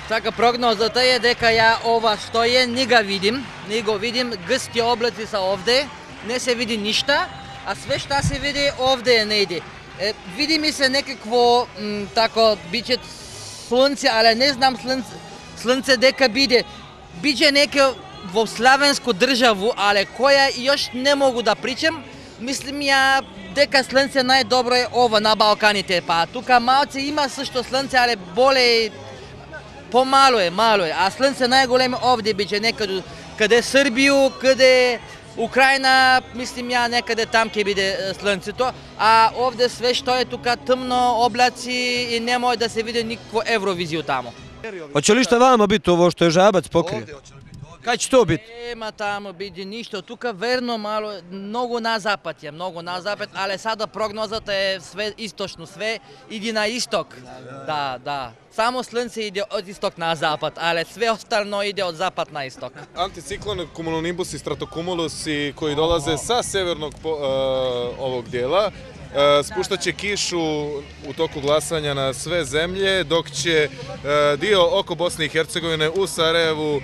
Така прогнозата е дека ја ова што е, не го видим, гъсти облаци са овде, не се види ништа, а све што се види овде не иде. Види ми се некакво тако биче слънце, але не знам слънце дека биде. Биче неке во славенско државу, але која још не могу да причам. Мислим ја дека слънце најдобро е ова на Балканите, па тука малце има също слънце, але боле по-мало е, а слънце најголемо овде биче некаде каде Србију, каде Украина, мислим ја некаде там ќе биде слънцето, а овде све што е тука тъмно, облаци и не може да се види никакво Евровизију тамо. Hoće li šta vama biti ovo što je Žabac pokrio? Kad će to biti? Нема тамо биде ништо, тука верно мало, многу на запад, але сада прогнозата е све источно, све иди на исток. Да. Само слънце иде од исток на запад, але све остално иде од запад на исток. Anticiklon, cumulonimbus i stratocumulus koji dolaze sa severnog ovog dijela spuštaće kišu u toku glasanja na sve zemlje, dok će dio oko Bosne i Hercegovine u Sarajevu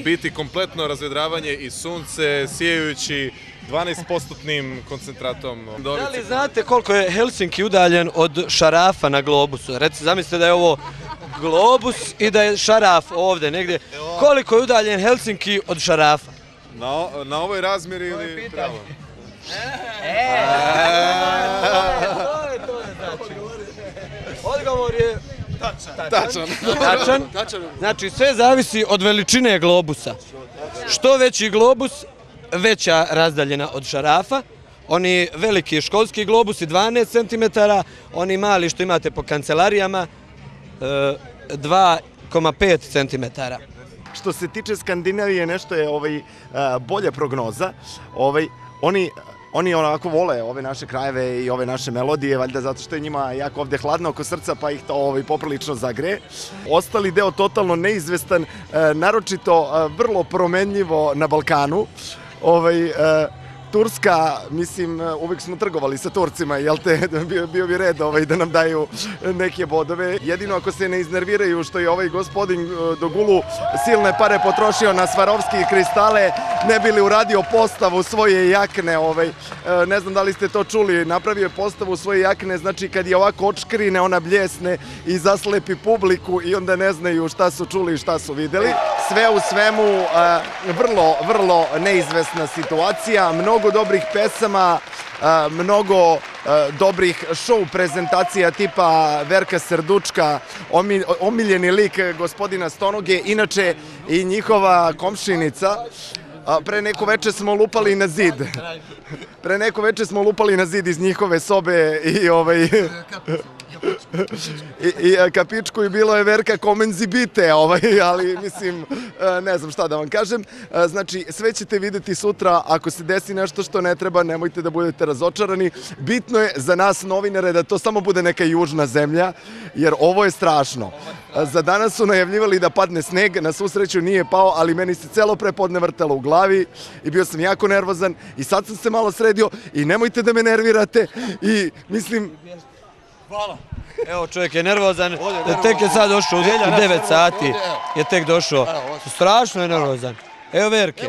biti kompletno razvedravanje i sunce, sijajući 12% koncentratom. Da li znate koliko je Helsinki udaljen od Šarafa na globusu? Zamislite da je ovo globus i da je Šaraf ovde negdje. Koliko je udaljen Helsinki od Šarafa? Na ovoj razmjeri ili pravo? Odgovor je tačan. Znači sve zavisi od veličine globusa. Što veći globus, veća razdaljena od Šarafa. Oni veliki školski globusi 12 cm, oni mali što imate po kancelarijama 2,5 cm. Što se tiče Skandinavije, nešto je bolja prognoza. Oni onako vole ove naše krajeve i ove naše melodije, valjda zato što je njima jako ovde hladno oko srca, pa ih to poprilično zagreje. Ostali deo totalno neizvestan, naročito vrlo promenljivo na Balkanu. Turska, mislim, uvek smo trgovali sa Turcima, jel te, bio bi red da nam daju neke bodove. Jedino ako se ne iznerviraju što je ovaj gospodin Dogulu silne pare potrošio na Svarovski kristale, ne bi li uradio postavu svoje jakne, ne znam da li ste to čuli, napravio je postavu svoje jakne, znači kad je ovako očkrine, ona bljesne i zaslepi publiku i onda ne znaju šta su čuli i šta su videli. Sve u svemu, vrlo neizvesna situacija, mnogo dobrih pesama, mnogo dobrih show prezentacija tipa Verka Serdučka, omiljeni lik gospodina Stonoge, inače i njihova komšinica. Pre neko veče smo lupali na zid iz njihove sobe i kapičku i bilo je Verka komenzibite, ali mislim, ne znam šta da vam kažem. Znači, sve ćete videti sutra, ako se desi nešto što ne treba, nemojte da budete razočarani. Bitno je za nas novinare da to samo bude neka južna zemlja, jer ovo je strašno. Za danas su najavljivali da padne sneg, na svu sreću nije pao, ali meni se celo prepodne vrtalo u glavi i bio sam jako nervozan i sad sam se malo sredio i nemojte da me nervirate i mislim... Hvala. Evo čovjek je nervozan, tek je sad došao u 9 sati, je tek došao. Strašno je nervozan. Evo Verke.